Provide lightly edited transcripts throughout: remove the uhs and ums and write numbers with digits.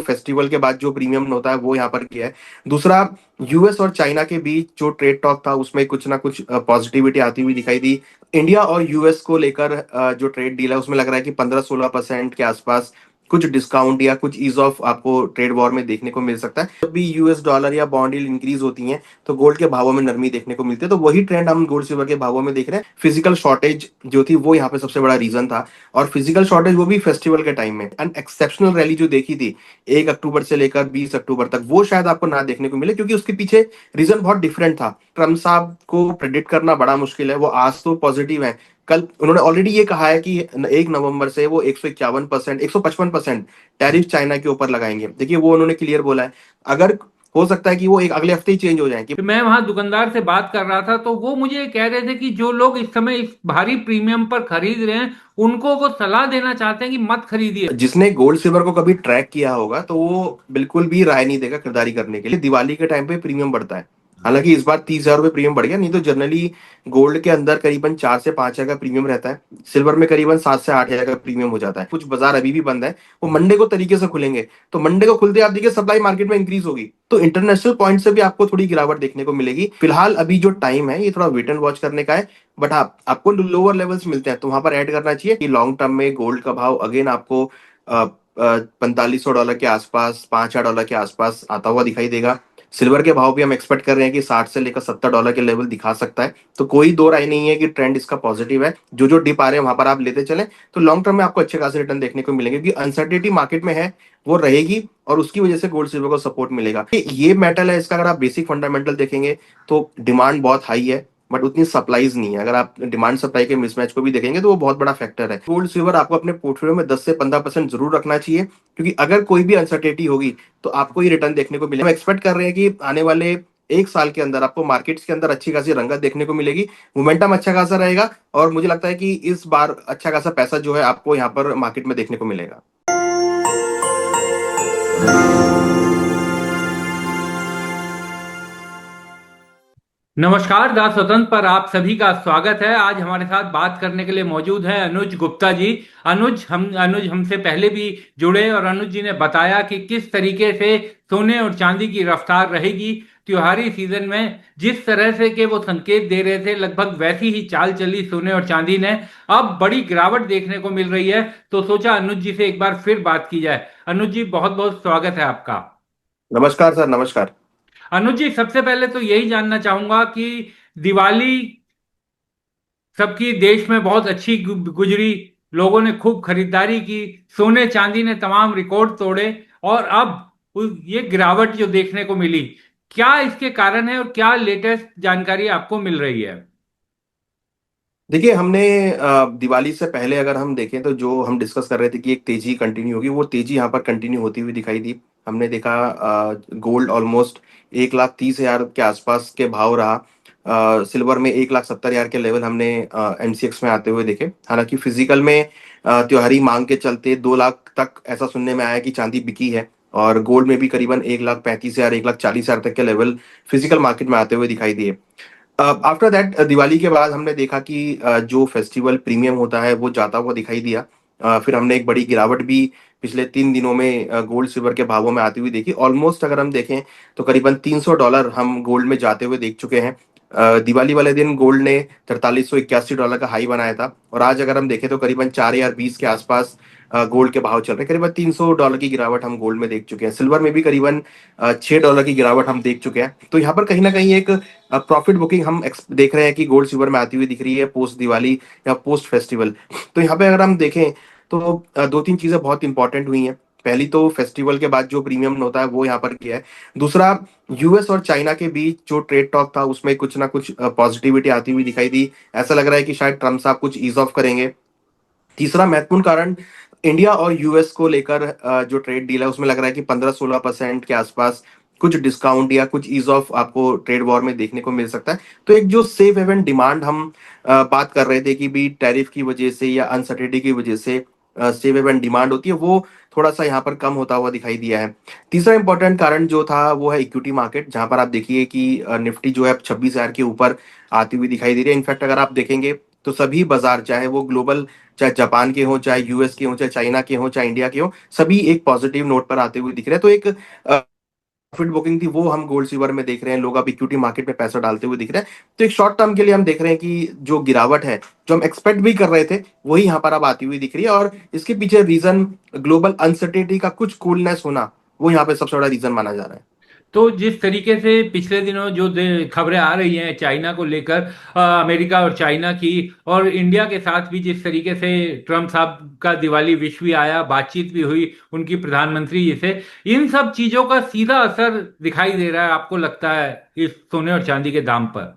Festival के बाद जो प्रीमियम होता है वो यहाँ पर किया है। दूसरा, यूएस और चाइना के बीच जो ट्रेड टॉक था उसमें कुछ ना कुछ पॉजिटिविटी आती हुई दिखाई दी। इंडिया और यूएस को लेकर जो ट्रेड डील है उसमें लग रहा है कि 15-16% के आसपास कुछ डिस्काउंट या कुछ ईज ऑफ आपको ट्रेड वॉर में देखने को मिल सकता है। जब भी यूएस डॉलर या बॉन्ड यील्ड इंक्रीज होती हैं तो गोल्ड के भावों में नरमी देखने को मिलती है। तो वही ट्रेंड हम गोल्ड सिल्वर के भावों में देख रहे हैं। फिजिकल शॉर्टेज जो थी वो यहाँ पे सबसे बड़ा रीजन था, और फिजिकल शॉर्टेज वो भी फेस्टिवल के टाइम में। एंड एक्सेप्शनल रैली जो देखी थी 1 अक्टूबर से लेकर 20 अक्टूबर तक, वो शायद आपको ना देखने को मिले, क्योंकि उसके पीछे रीजन बहुत डिफरेंट था। ट्रम्प साहब को प्रेडिक्ट करना बड़ा मुश्किल है। वो आज तो पॉजिटिव है, कल उन्होंने ऑलरेडी ये कहा है कि 1 नवंबर से वो 151%, 155% टैरिफ चाइना के ऊपर लगाएंगे। देखिए वो उन्होंने क्लियर बोला है। अगर हो सकता है कि वो एक अगले हफ्ते ही चेंज हो जाए कि तो मैं वहां दुकानदार से बात कर रहा था तो वो मुझे कह रहे थे कि जो लोग इस समय इस भारी प्रीमियम पर खरीद रहे हैं उनको वो सलाह देना चाहते हैं कि मत खरीदिए। जिसने गोल्ड सिल्वर को कभी ट्रैक किया होगा तो वो बिल्कुल भी राय नहीं देगा खरीदारी करने के लिए। दिवाली के टाइम पे प्रीमियम बढ़ता है। हालांकि इस बार 30,000 रुपये प्रीमियम बढ़ गया, नहीं तो जनरली गोल्ड के अंदर करीबन 4 से 5 हजार का प्रीमियम रहता है। सिल्वर में करीबन 7 से 8 हजार का प्रीमियम हो जाता है। कुछ बाजार अभी भी बंद है, वो मंडे को तरीके से खुलेंगे। तो मंडे को खुलते आप देखिए सप्लाई मार्केट में इंक्रीज होगी, तो इंटरनेशनल पॉइंट से भी आपको थोड़ी गिरावट देखने को मिलेगी। फिलहाल अभी जो टाइम है ये थोड़ा वेट एंड वॉच करने का है। बट हाँ, आपको लोअर लेवल्स मिलते हैं तो वहां पर ऐड करना चाहिए कि लॉन्ग टर्म में गोल्ड का भाव अगेन आपको 4500 डॉलर के आसपास, 5,000 डॉलर के आसपास आता हुआ दिखाई देगा। सिल्वर के भाव भी हम एक्सपेक्ट कर रहे हैं कि 60 से लेकर 70 डॉलर के लेवल दिखा सकता है। तो कोई दो राय नहीं है कि ट्रेंड इसका पॉजिटिव है। जो जो डिप आ रहे हैं वहां पर आप लेते चलें तो लॉन्ग टर्म में आपको अच्छे खासे रिटर्न देखने को मिलेंगे, क्योंकि अनसर्टेनिटी मार्केट में है वो रहेगी, और उसकी वजह से गोल्ड सिल्वर को सपोर्ट मिलेगा। ये मेटल है, इसका अगर आप बेसिक फंडामेंटल देखेंगे तो डिमांड बहुत हाई है, बट उतनी सप्लाईज नहीं है। अगर आप डिमांड सप्लाई के मिसमैच को भी देखेंगे तो वो बहुत बड़ा फैक्टर है। गोल्ड सिल्वर आपको अपने पोर्टफोलियो में 10 से 15% जरूर रखना चाहिए, क्योंकि अगर कोई भी अनसर्टेनिटी होगी तो आपको ये रिटर्न देखने को मिलेगा। हम एक्सपेक्ट कर रहे हैं कि आने वाले 1 साल के अंदर आपको मार्केट्स के अंदर अच्छी खासी रंगत देखने को मिलेगी। मोमेंटम अच्छा खासा रहेगा, और मुझे लगता है कि इस बार अच्छा खासा पैसा जो है आपको यहाँ पर मार्केट में देखने को मिलेगा। नमस्कार, दास स्वतंत्र पर आप सभी का स्वागत है। आज हमारे साथ बात करने के लिए मौजूद है अनुज गुप्ता जी। अनुज हमसे पहले भी जुड़े और अनुज जी ने बताया कि किस तरीके से सोने और चांदी की रफ्तार रहेगी त्योहारी सीजन में। जिस तरह से के वो संकेत दे रहे थे लगभग वैसी ही चाल चली सोने और चांदी ने। अब बड़ी गिरावट देखने को मिल रही है, तो सोचा अनुज जी से एक बार फिर बात की जाए। अनुज जी, बहुत बहुत स्वागत है आपका। नमस्कार सर, नमस्कार। अनुज जी, सबसे पहले तो यही जानना चाहूंगा कि दिवाली सबकी देश में बहुत अच्छी गुजरी। लोगों ने खूब खरीदारी की, सोने चांदी ने तमाम रिकॉर्ड तोड़े, और अब ये गिरावट जो देखने को मिली, क्या इसके कारण है और क्या लेटेस्ट जानकारी आपको मिल रही है? देखिए हमने दिवाली से पहले अगर हम देखें तो जो हम डिस्कस कर रहे थे कि एक तेजी कंटिन्यू होगी, वो तेजी यहाँ पर कंटिन्यू होती हुई दिखाई दी। हमने देखा गोल्ड ऑलमोस्ट 1,30,000 के आसपास के भाव रहा। सिल्वर में 1,70,000 के लेवल हमने एमसीएक्स में आते हुए देखे। हालांकि फिजिकल में त्योहारी मांग के चलते 2 लाख तक ऐसा सुनने में आया कि चांदी बिकी है, और गोल्ड में भी करीबन 1,35,000, 1,40,000 तक के लेवल फिजिकल मार्केट में आते हुए दिखाई दिए। आफ्टर दैट दिवाली के बाद हमने देखा कि जो फेस्टिवल प्रीमियम होता है वो जाता हुआ दिखाई दिया। फिर हमने एक बड़ी गिरावट भी पिछले 3 दिनों में गोल्ड सिल्वर के भावों में आती हुई देखी। ऑलमोस्ट अगर हम देखें तो करीबन $300 हम गोल्ड में जाते हुए देख चुके हैं। दिवाली वाले दिन गोल्ड ने 4381 डॉलर का हाई बनाया था, और आज अगर हम देखें तो करीबन 4,020 के आसपास गोल्ड के भाव चल रहे हैं। करीबन $300 की गिरावट हम गोल्ड में देख चुके हैं। सिल्वर में भी करीबन $6 की गिरावट हम देख चुके हैं। तो यहाँ पर कहीं ना कहीं एक प्रॉफिट बुकिंग हम देख रहे हैं कि गोल्ड सिल्वर में आती हुई दिख रही है पोस्ट दिवाली या पोस्ट फेस्टिवल। तो यहाँ पे अगर हम देखें तो 2-3 चीजें बहुत इंपॉर्टेंट हुई हैं। पहली तो फेस्टिवल के बाद जो प्रीमियम होता है वो यहाँ पर किया है। दूसरा, यूएस और चाइना के बीच जो ट्रेड टॉक था उसमें कुछ ना कुछ पॉजिटिविटी आती हुई दिखाई दी। ऐसा लग रहा है कि शायद ट्रम्प साहब कुछ ईज ऑफ करेंगे। तीसरा महत्वपूर्ण कारण, इंडिया और यूएस को लेकर जो ट्रेड डील है उसमें लग रहा है कि 15-16% के आसपास कुछ डिस्काउंट या कुछ ईज ऑफ आपको ट्रेड वॉर में देखने को मिल सकता है। तो एक जो सेफ हेवन डिमांड हम बात कर रहे थे कि भी टैरिफ की वजह से या अनसर्टेनिटी की वजह से सेफ हेवन डिमांड होती है, वो थोड़ा सा यहाँ पर कम होता हुआ दिखाई दिया है। तीसरा इंपॉर्टेंट कारण जो था वो है इक्विटी मार्केट, जहां पर आप देखिए कि निफ्टी जो है 26,000 के ऊपर आती हुई दिखाई दे रही है। इनफैक्ट अगर आप देखेंगे तो सभी बाजार, चाहे वो ग्लोबल, चाहे जापान के हों, चाहे यूएस के हों, चाहे चाइना के हों, चाहे इंडिया के हों, सभी एक पॉजिटिव नोट पर आते हुए दिख रहे हैं। तो एक प्रॉफिट बुकिंग थी वो हम गोल्ड सिल्वर में देख रहे हैं, लोग अब इक्विटी मार्केट में पैसा डालते हुए दिख रहे हैं। तो एक शॉर्ट टर्म के लिए हम देख रहे हैं कि जो गिरावट है, जो हम एक्सपेक्ट भी कर रहे थे, वही यहाँ पर अब आती हुई दिख रही है। और इसके पीछे रीजन ग्लोबल अनसर्टेनिटी का कुछ कूलनेस होना, वो यहाँ पे सबसे बड़ा रीजन माना जा रहा है। तो जिस तरीके से पिछले दिनों जो खबरें आ रही हैं चाइना को लेकर, अमेरिका और चाइना की, और इंडिया के साथ भी जिस तरीके से ट्रम्प साहब का दिवाली विश भी आया, बातचीत भी हुई उनकी प्रधानमंत्री जी से, इन सब चीजों का सीधा असर दिखाई दे रहा है आपको लगता है इस सोने और चांदी के दाम पर?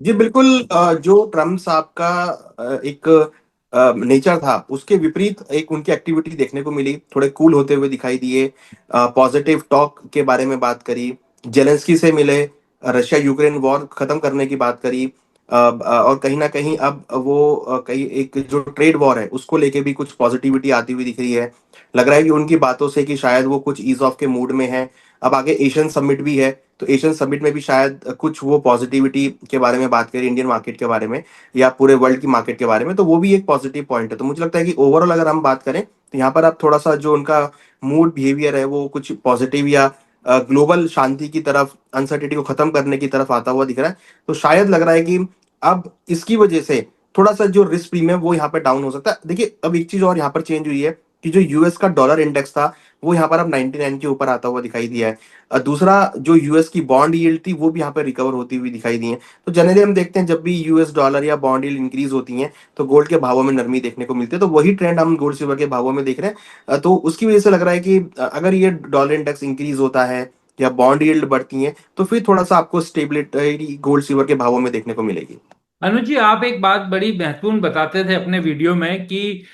जी बिल्कुल। जो ट्रम्प साहब का एक नेचर था, उसके विपरीत एक उनकी एक्टिविटी देखने को मिली। थोड़े कूल होते हुए दिखाई दिए, पॉजिटिव टॉक के बारे में बात करी, जेलेंस्की से मिले, रशिया यूक्रेन वॉर खत्म करने की बात करी। और कहीं ना कहीं अब वो कहीं एक जो ट्रेड वॉर है उसको लेके भी कुछ पॉजिटिविटी आती हुई दिख रही है। लग रहा है कि उनकी बातों से कि शायद वो कुछ ईज ऑफ के मूड में है। अब आगे एशियन समिट भी है, तो एशियन समिट में भी शायद कुछ वो पॉजिटिविटी के बारे में बात करें, इंडियन मार्केट के बारे में या पूरे वर्ल्ड की मार्केट के बारे में, तो वो भी एक पॉजिटिव पॉइंट है। तो मुझे लगता है कि ओवरऑल अगर हम बात करें तो यहाँ पर अब थोड़ा सा जो उनका मूड बिहेवियर है वो कुछ पॉजिटिव या ग्लोबल शांति की तरफ, अनसर्टिनिटी को खत्म करने की तरफ आता हुआ दिख रहा है। तो शायद लग रहा है कि अब इसकी वजह से थोड़ा सा जो रिस्क प्रीमियम वो यहाँ पर डाउन हो सकता है। देखिए, अब एक चीज और यहाँ पर चेंज हुई है कि जो यूएस का डॉलर इंडेक्स था वो यहाँ पर अब 99 के ऊपर आता हुआ दिखाई दिया है। दूसरा, जो यूएस की बॉन्ड यील्ड थी वो भी यहाँ पे रिकवर होती हुई दिखाई दी है। तो जनरली हम देखते हैं जब भी यूएस डॉलर या बॉन्ड यील्ड इंक्रीज होती हैं तो गोल्ड के भावों में नरमी देखने को मिलती है। तो वही ट्रेंड हम गोल्ड सिल्वर के भावों में देख रहे हैं। तो उसकी वजह से लग रहा है कि अगर ये डॉलर इंडेक्स इंक्रीज होता है या बॉन्ड यील्ड बढ़ती है तो फिर थोड़ा सा आपको स्टेबिलिटी गोल्ड सिल्वर के भावों में देखने को मिलेगी। अनुज जी, आप एक बात बड़ी महत्वपूर्ण बताते थे अपने वीडियो में कि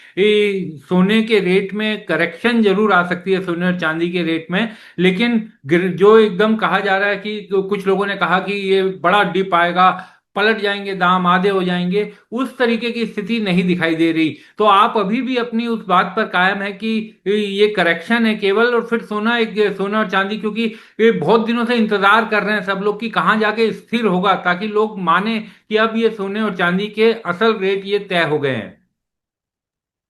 सोने के रेट में करेक्शन जरूर आ सकती है, सोने और चांदी के रेट में, लेकिन जो एकदम कहा जा रहा है कि कुछ लोगों ने कहा कि ये बड़ा डिप आएगा, पलट जाएंगे दाम, आधे हो जाएंगे, उस तरीके की स्थिति नहीं दिखाई दे रही। तो आप अभी भी अपनी उस बात पर कायम है कि ये करेक्शन है केवल, और फिर सोना, एक सोना और चांदी, क्योंकि ये बहुत दिनों से इंतजार कर रहे हैं सब लोग कि कहाँ जाके स्थिर होगा, ताकि लोग माने कि अब ये सोने और चांदी के असल रेट ये तय हो गए हैं।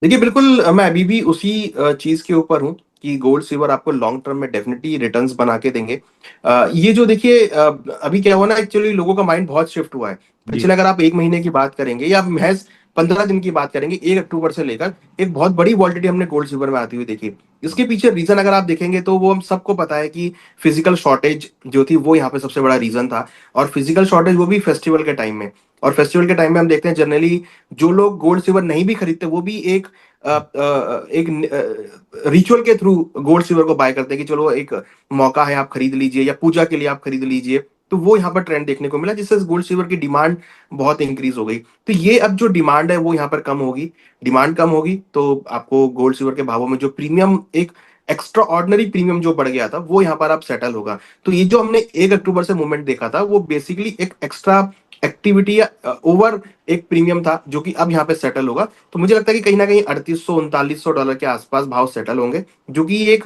देखिए बिल्कुल, मैं अभी भी उसी चीज के ऊपर हूँ कि गोल्ड सिल्वर आपको लॉन्ग टर्म में डेफिनेटली रिटर्न्स बना के देंगे। ये जो देखिए, अभी क्या हुआ ना, एक्चुअली लोगों का माइंड बहुत शिफ्ट हुआ है। जी। पिछले अगर आप एक महीने की बात करेंगे या महज 15 दिन की बात करेंगे, 1 अक्टूबर से लेकर एक बहुत बड़ी वॉलिटिलिटी हमने गोल्ड सिल्वर में आती हुई देखी। इसके पीछे रीजन अगर आप देखेंगे तो वो हम सबको पता है कि फिजिकल शॉर्टेज जो थी वो यहाँ पे सबसे बड़ा रीजन था। और फिजिकल शॉर्टेज वो भी फेस्टिवल के टाइम में। और फेस्टिवल के टाइम में हम देखते हैं जनरली जो लोग गोल्ड सिल्वर नहीं भी खरीदते वो भी एक रिचुअल के थ्रू गोल्ड सिल्वर को बाय करते हैं कि चलो एक मौका है, आप खरीद लीजिए, या पूजा के लिए आप खरीद लीजिए। तो वो यहाँ पर ट्रेंड देखने को मिला जिससे गोल्ड सिल्वर की डिमांड बहुत इंक्रीज हो गई। तो ये अब जो डिमांड है वो यहाँ पर कम होगी। डिमांड कम होगी तो आपको गोल्ड सिल्वर के भावों में जो प्रीमियम, एक एक्स्ट्रा ऑर्डिनरी प्रीमियम जो बढ़ गया था वो यहाँ पर अब सेटल होगा। तो ये जो हमने 1 अक्टूबर से मूवमेंट देखा था वो बेसिकली एक एक्स्ट्रा एक्टिविटी या ओवर एक प्रीमियम था जो कि अब यहाँ पे सेटल होगा। तो मुझे लगता है कि कहीं ना कहीं 3800 3900 डॉलर के आसपास भाव सेटल होंगे, जो कि एक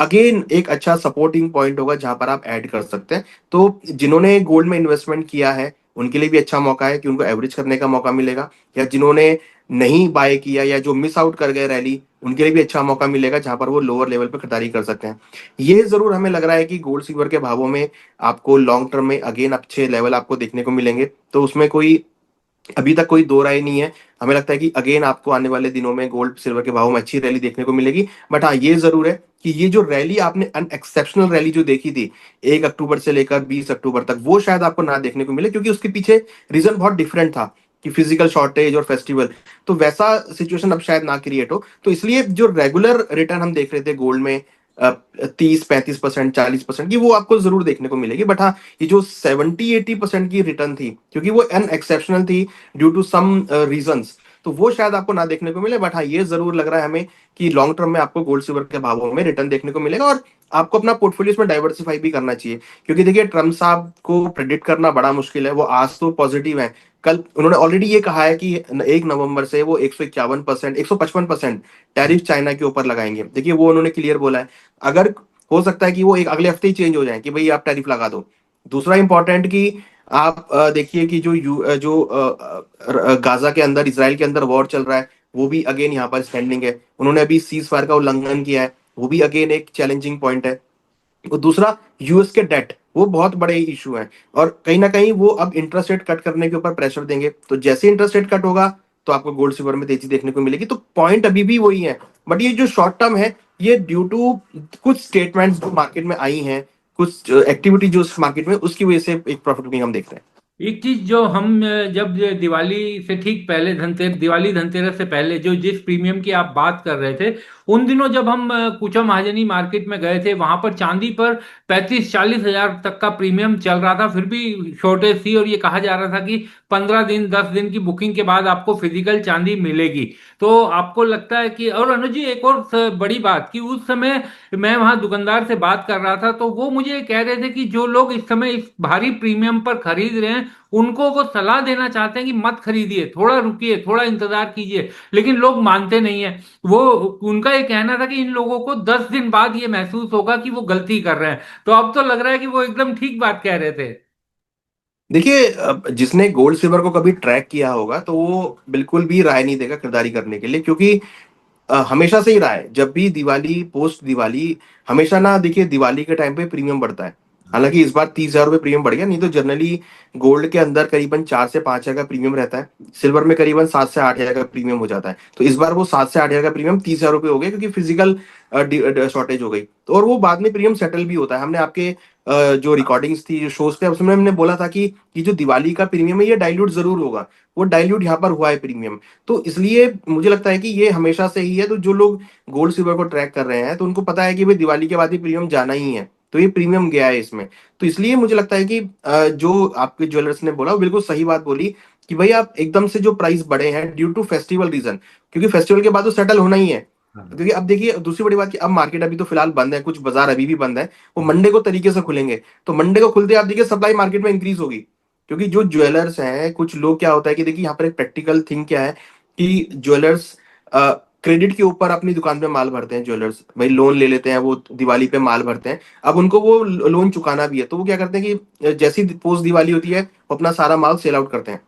अगेन एक अच्छा सपोर्टिंग पॉइंट होगा जहां पर आप ऐड कर सकते हैं। तो जिन्होंने गोल्ड में इन्वेस्टमेंट किया है उनके लिए भी अच्छा मौका है कि उनको एवरेज करने का मौका मिलेगा, या जिन्होंने नहीं बाय किया या जो मिस आउट कर गए रैली, उनके लिए भी अच्छा मौका मिलेगा जहां पर वो लोअर लेवल पर खरीदारी कर सकते हैं। ये जरूर हमें लग रहा है कि गोल्ड सिल्वर के भावों में आपको लॉन्ग टर्म में अगेन अच्छे लेवल आपको देखने को मिलेंगे। तो उसमें कोई अभी तक कोई दो राय नहीं है। हमें लगता है कि अगेन आपको आने वाले दिनों में गोल्ड सिल्वर के भाव में अच्छी रैली देखने को मिलेगी। बट हाँ, ये जरूर है कि ये जो रैली आपने अनएक्सेप्शनल रैली जो देखी थी 1 अक्टूबर से लेकर 20 अक्टूबर तक, वो शायद आपको ना देखने को मिले, क्योंकि उसके पीछे रीजन बहुत डिफरेंट था कि फिजिकल शॉर्टेज और फेस्टिवल। तो वैसा सिचुएशन अब शायद ना क्रिएट हो। तो इसलिए जो रेगुलर रिटर्न हम देख रहे थे गोल्ड में 30 35% 40% की, वो आपको जरूर देखने को मिलेगी। बट हाँ, ये जो 70 80% की रिटर्न थी क्योंकि वो एन एक्सेप्शनल थी ड्यू टू सम रीजंस, तो वो शायद आपको ना देखने को मिले। बट हाँ, ये जरूर लग रहा है हमें कि लॉन्ग टर्म में आपको गोल्ड सिल्वर के भावों में रिटर्न देखने को मिलेगा। और आपको अपना पोर्टफोलियो में डाइवर्सिफाई भी करना चाहिए, क्योंकि देखिए ट्रम्प साहब को प्रेडिक्ट करना बड़ा मुश्किल है। वो आज तो पॉजिटिव है, कल उन्होंने ऑलरेडी ये कहा है कि 1 नवंबर से वो 151% 155% टैरिफ चाइना के ऊपर लगाएंगे। देखिए वो उन्होंने क्लियर बोला है। अगर हो सकता है कि वो एक अगले हफ्ते ही चेंज हो जाए कि भाई आप टैरिफ लगा दो। दूसरा इंपॉर्टेंट कि आप देखिए कि गाजा के अंदर, इसराइल के अंदर वॉर चल रहा है, वो भी अगेन यहाँ पर स्टैंडिंग है। उन्होंने अभी सीज फायर का उल्लंघन किया है, वो भी अगेन एक चैलेंजिंग पॉइंट है। और दूसरा, यूएस के डेट, वो बहुत बड़े इशू है। और कहीं ना कहीं वो अब इंटरेस्ट रेट कट करने के ऊपर प्रेशर देंगे, तो जैसे इंटरेस्ट रेट कट होगा तो आपको गोल्ड सिल्वर में तेजी देखने को मिलेगी। तो पॉइंट अभी भी वही है, बट ये जो शॉर्ट टर्म है, ये ड्यू टू कुछ स्टेटमेंट्स जो मार्केट में आई हैं, कुछ एक्टिविटी जो मार्केट में, उसकी वजह से एक प्रॉफिट बुकिंग हम देख रहे हैं। एक चीज जो हम जब दिवाली से ठीक पहले दिवाली धनतेरस से पहले जो जिस प्रीमियम की आप बात कर रहे थे, उन दिनों जब हम कुचा महाजनी मार्केट में गए थे, वहां पर चांदी पर 35-40 हजार तक का प्रीमियम चल रहा था, फिर भी शॉर्टेज थी, और ये कहा जा रहा था कि 15 दिन 10 दिन की बुकिंग के बाद आपको फिजिकल चांदी मिलेगी। तो आपको लगता है कि, और अनुज जी एक और बड़ी बात कि उस समय मैं वहां दुकानदार से बात कर रहा था, तो वो मुझे कह रहे थे कि जो लोग इस समय इस भारी प्रीमियम पर खरीद रहे हैं, उनको वो सलाह देना चाहते हैं कि मत खरीदिए, थोड़ा रुकिए, थोड़ा इंतजार कीजिए, लेकिन लोग मानते नहीं है। वो, उनका ये कहना था कि इन लोगों को 10 दिन बाद ये महसूस होगा कि वो गलती कर रहे हैं। तो अब तो लग रहा है कि वो एकदम ठीक बात कह रहे थे। देखिए, जिसने गोल्ड सिल्वर को कभी ट्रैक किया होगा तो वो बिल्कुल भी राय नहीं देगा खरीदारी करने के लिए, क्योंकि हमेशा से ही रहा है, जब भी दिवाली, पोस्ट दिवाली, हमेशा ना, देखिए दिवाली के टाइम पे प्रीमियम बढ़ता है। हालांकि इस बार 30,000 रुपये प्रीमियम बढ़ गया, नहीं तो जनरली गोल्ड के अंदर करीबन 4 से 5 हजार का प्रीमियम रहता है। सिल्वर में करीबन 7 से 8 हजार का प्रीमियम हो जाता है। तो इस बार वो 7 से 8 हजार का प्रीमियम 30,000 रुपये हो गया, क्योंकि फिजिकल शॉर्टेज हो गई। तो और वो बाद में प्रीमियम सेटल भी होता है। हमने आपके जो रिकॉर्डिंग्स थी, जो शोज थे, उसमें हमने बोला था कि ये जो दिवाली का प्रीमियम है ये डाइल्यूट जरूर होगा। वो डाइल्यूट यहाँ पर हुआ है प्रीमियम। तो इसलिए मुझे लगता है कि ये हमेशा से ही है। तो जो लोग गोल्ड सिल्वर को ट्रैक कर रहे हैं, तो उनको पता है कि भाई दिवाली के बाद ही प्रीमियम जाना ही है, तो ये प्रीमियम गया है इसमें। तो इसलिए मुझे लगता है कि जो आपके ज्वेलर्स ने बोला वो बिल्कुल सही बात बोली, कि भाई आप एकदम से जो प्राइस बढ़े हैं ड्यू टू फेस्टिवल रीजन, क्योंकि फेस्टिवल के बाद तो सेटल होना ही है। क्योंकि अब देखिए, दूसरी बड़ी बात कि अब मार्केट अभी तो फिलहाल बंद है, कुछ बाजार अभी भी बंद है, वो मंडे को तरीके से खुलेंगे। तो मंडे को खुलते आप देखिए सप्लाई मार्केट में इंक्रीज होगी। क्योंकि जो ज्वेलर्स हैं, कुछ लोग, क्या होता है कि देखिए यहाँ पर एक प्रैक्टिकल थिंग क्या है, कि ज्वेलर्स क्रेडिट के ऊपर अपनी दुकान पे माल भरते हैं। ज्वेलर्स भाई लोन ले लेते हैं, वो दिवाली पे माल भरते हैं। अब उनको वो लोन चुकाना भी है, तो वो क्या करते हैं कि जैसी पोस्ट दिवाली होती है, वो अपना सारा माल सेल आउट करते हैं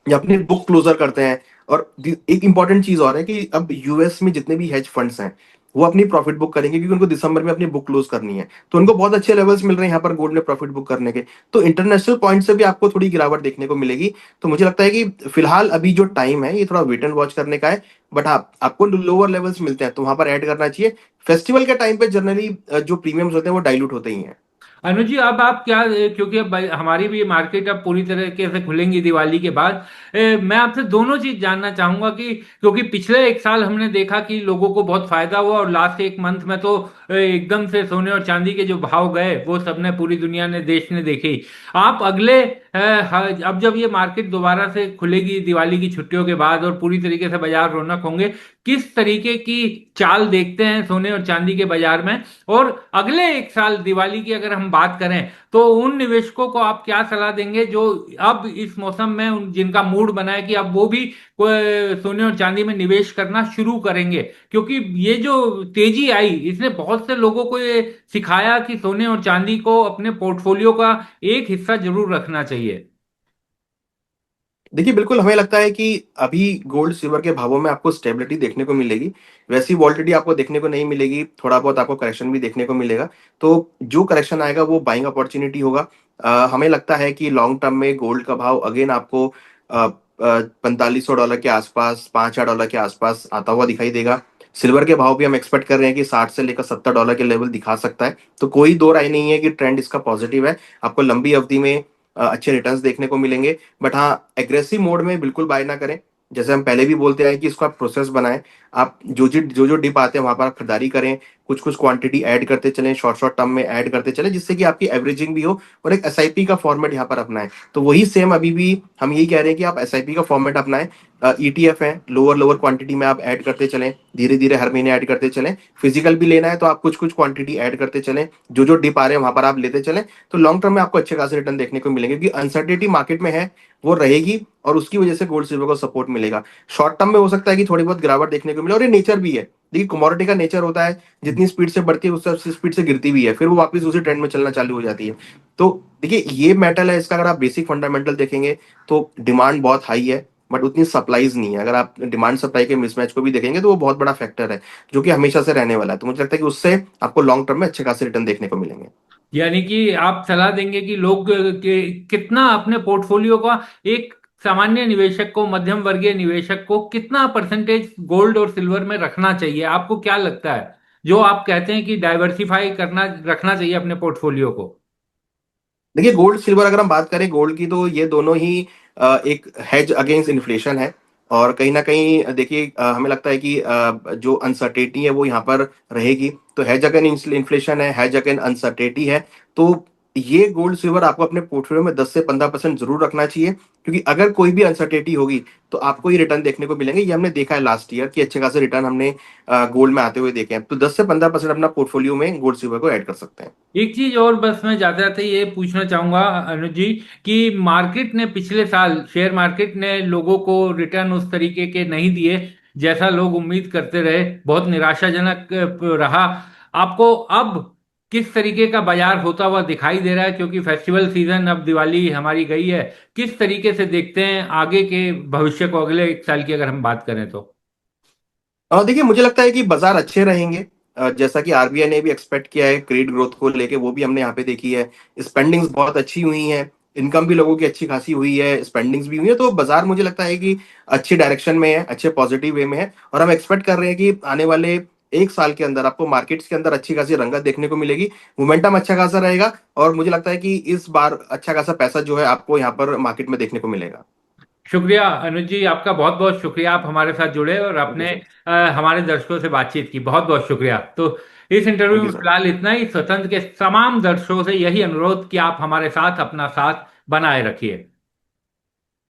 या अपनी बुक क्लोजर करते हैं। और एक इंपॉर्टेंट चीज और है कि अब यूएस में जितने भी हेज फंड्स हैं, वो अपनी प्रॉफिट बुक करेंगे, क्योंकि उनको दिसंबर में अपनी बुक क्लोज करनी है। तो उनको बहुत अच्छे लेवल्स मिल रहे हैं यहाँ पर गोल्ड में प्रॉफिट बुक करने के। तो इंटरनेशनल पॉइंट से भी आपको थोड़ी गिरावट देखने को मिलेगी। तो मुझे लगता है कि फिलहाल अभी जो टाइम है, ये थोड़ा वेट एंड वॉच करने का है। बट हाँ, आपको लोअर लेवल्स मिलते हैं तो वहां पर ऐड करना चाहिए। फेस्टिवल के टाइम पे जनरली जो प्रीमियम्स होते हैं वो डाइल्यूट होते ही हैं। अनुज जी अब आप क्या, क्योंकि अब हमारी भी मार्केट अब पूरी तरीके से खुलेंगी दिवाली के बाद, मैं आपसे दोनों चीज जानना चाहूंगा कि क्योंकि पिछले एक साल हमने देखा कि लोगों को बहुत फायदा हुआ, और लास्ट एक मंथ में तो एकदम से सोने और चांदी के जो भाव गए वो सबने, पूरी दुनिया ने, देश ने देखी। आप अगले अब जब ये मार्केट दोबारा से खुलेगी दिवाली की छुट्टियों के बाद और पूरी तरीके से बाजार रौनक होंगे, किस तरीके की चाल देखते हैं सोने और चांदी के बाजार में? और अगले एक साल दिवाली की अगर हम बात करें, तो उन निवेशकों को आप क्या सलाह देंगे जो अब इस मौसम में जिनका मूड बना है कि अब वो भी सोने और चांदी में निवेश करना शुरू करेंगे? क्योंकि ये जो तेजी आई, इसने बहुत से लोगों को ये सिखाया कि सोने और चांदी को अपने पोर्टफोलियो का एक हिस्सा जरूर रखना चाहिए। देखिए, बिल्कुल हमें लगता है कि अभी गोल्ड सिल्वर के भावों में आपको स्टेबिलिटी देखने को मिलेगी। वैसी वॉलिटिलिटी आपको देखने को नहीं मिलेगी, थोड़ा बहुत आपको करेक्शन भी देखने को मिलेगा। तो जो करेक्शन आएगा वो बाइंग अपॉर्चुनिटी होगा। हमें लगता है कि लॉन्ग टर्म में गोल्ड का भाव अगेन आपको $4,500 के आसपास, $5,000 के आसपास आता हुआ दिखाई देगा। सिल्वर के भाव भी हम एक्सपेक्ट कर रहे हैं कि 60 से लेकर $70 के लेवल दिखा सकता है। तो कोई दो राय नहीं है कि ट्रेंड इसका पॉजिटिव है। आपको लंबी अवधि में अच्छे रिटर्न्स देखने को मिलेंगे। बट हाँ, एग्रेसिव मोड में बिल्कुल बाय ना करें। जैसे हम पहले भी बोलते हैं कि इसको आप प्रोसेस बनाएं। आप जो जो डिप आते हैं वहां पर आप खरीदारी करें, कुछ कुछ क्वांटिटी ऐड करते चलें, शॉर्ट शॉर्ट टर्म में ऐड करते चलें, जिससे कि आपकी एवरेजिंग भी हो, और एक एसआईपी का फॉर्मेट यहाँ पर अपनाएं। तो वही सेम अभी भी हम यही कह रहे हैं कि आप एसआईपी का फॉर्मेट अपनाएं। ईटीएफ है, लोअर लोअर क्वांटिटी में आप ऐड करते चलें, धीरे धीरे हर महीने ऐड करते चलें। फिजिकल भी लेना है तो आप कुछ कुछ क्वांटिटी ऐड करते चलें, जो जो डिप आ रहे हैं वहां पर आप लेते चलें। तो लॉन्ग टर्म में आपको अच्छे खासे रिटर्न देखने को मिलेंगे, क्योंकि अनसर्टेनिटी मार्केट में है, वो रहेगी, और उसकी वजह से गोल्ड सिल्वर को सपोर्ट मिलेगा। शॉर्ट टर्म में हो सकता है कि थोड़ी बहुत गिरावट देखने को मिले, और ये नेचर भी है। देखिए, कमोडिटी का नेचर होता है, जितनी स्पीड से बढ़ती है उससे स्पीड से गिरती भी है, फिर वो वापस उसी ट्रेंड में चलना चालू हो जाती है। तो देखिए ये मेटल है, इसका अगर आप बेसिक फंडामेंटल देखेंगे तो डिमांड बहुत हाई है, बट उतनी सप्लाईज नहीं है। अगर आप डिमांड सप्लाई के मिसमैच को भी देखेंगे तो वो बहुत बड़ा फैक्टर है, जो कि हमेशा से रहने वाला है। तो मुझे लगता है कि उससे आपको लॉन्ग टर्म में अच्छे खासे रिटर्न देखने को मिलेंगे। यानी कि आप सलाह देंगे कि लोग कितना अपने पोर्टफोलियो का, एक सामान्य निवेशक को, मध्यम वर्गीय निवेशक को कितना परसेंटेज गोल्ड और सिल्वर में रखना चाहिए? आपको क्या लगता है, जो आप कहते हैं कि डाइवर्सिफाई करना, रखना चाहिए अपने पोर्टफोलियो को? देखिए गोल्ड सिल्वर अगर हम बात करें गोल्ड की, तो ये दोनों ही एक हेज अगेंस्ट इन्फ्लेशन है। और कहीं ना कहीं देखिए हमें लगता है कि जो अनसर्टेनिटी है वो यहाँ पर रहेगी। तो हेज अगेंस्ट इन्फ्लेशन है, हेज अगेंस्ट अनसर्टेनिटी है। तो ये गोल्ड सिल्वर आपको अपने पोर्टफोलियो में 10 से 15% जरूर रखना चाहिए, क्योंकि अगर कोई भी अनसर्टेनिटी होगी तो आपको ये रिटर्न देखने को मिलेंगे। ये हमने देखा है लास्ट ईयर कि अच्छे खासे रिटर्न हमने गोल्ड में आते हुए देखे हैं। तो 10 से 15% अपना पोर्टफोलियो में गोल्ड सिल्वर को ऐड कर सकते हैं। एक चीज और बस मैं जाते जाते ये पूछना चाहूंगा अनुज जी, कि मार्केट ने पिछले साल, शेयर मार्केट ने लोगों को रिटर्न उस तरीके के नहीं दिए जैसा लोग उम्मीद करते रहे, बहुत निराशाजनक रहा। आपको अब किस तरीके का बाजार होता हुआ दिखाई दे रहा है, क्योंकि फेस्टिवल सीजन, अब दिवाली हमारी गई है, किस तरीके से देखते हैं आगे के भविष्य को, अगले 1 साल की अगर हम बात करें तो? देखिए मुझे लगता है कि बाजार अच्छे रहेंगे। जैसा कि आरबीआई ने भी एक्सपेक्ट किया है क्रेडिट ग्रोथ को लेके, वो भी हमने यहाँ पे देखी है। स्पेंडिंग्स बहुत अच्छी हुई हैं, इनकम भी लोगों की अच्छी खासी हुई है, स्पेंडिंग्स भी हुई है। तो बाजार मुझे लगता है कि अच्छे डायरेक्शन में है, अच्छे पॉजिटिव वे में है। और हम एक्सपेक्ट कर रहे हैं कि आने वाले 1 साल के अंदर आपको मार्केट्स के अंदर अच्छी खासी रंगत देखने को मिलेगी। मोमेंटम अच्छा खासा रहेगा, और मुझे लगता है कि इस बार अच्छा खासा पैसा जो है आपको यहाँ पर मार्केट में देखने को मिलेगा। शुक्रिया अनुज जी, आपका बहुत बहुत शुक्रिया, आप हमारे साथ जुड़े और थैंक यू आपने सर। हमारे दर्शकों से बातचीत की। बहुत बहुत शुक्रिया। तो इस इंटरव्यू थैंक यू में सर। फिलहाल इतना ही। स्वतंत्र के तमाम दर्शकों से यही अनुरोध कि आप हमारे साथ अपना साथ बनाए रखिए।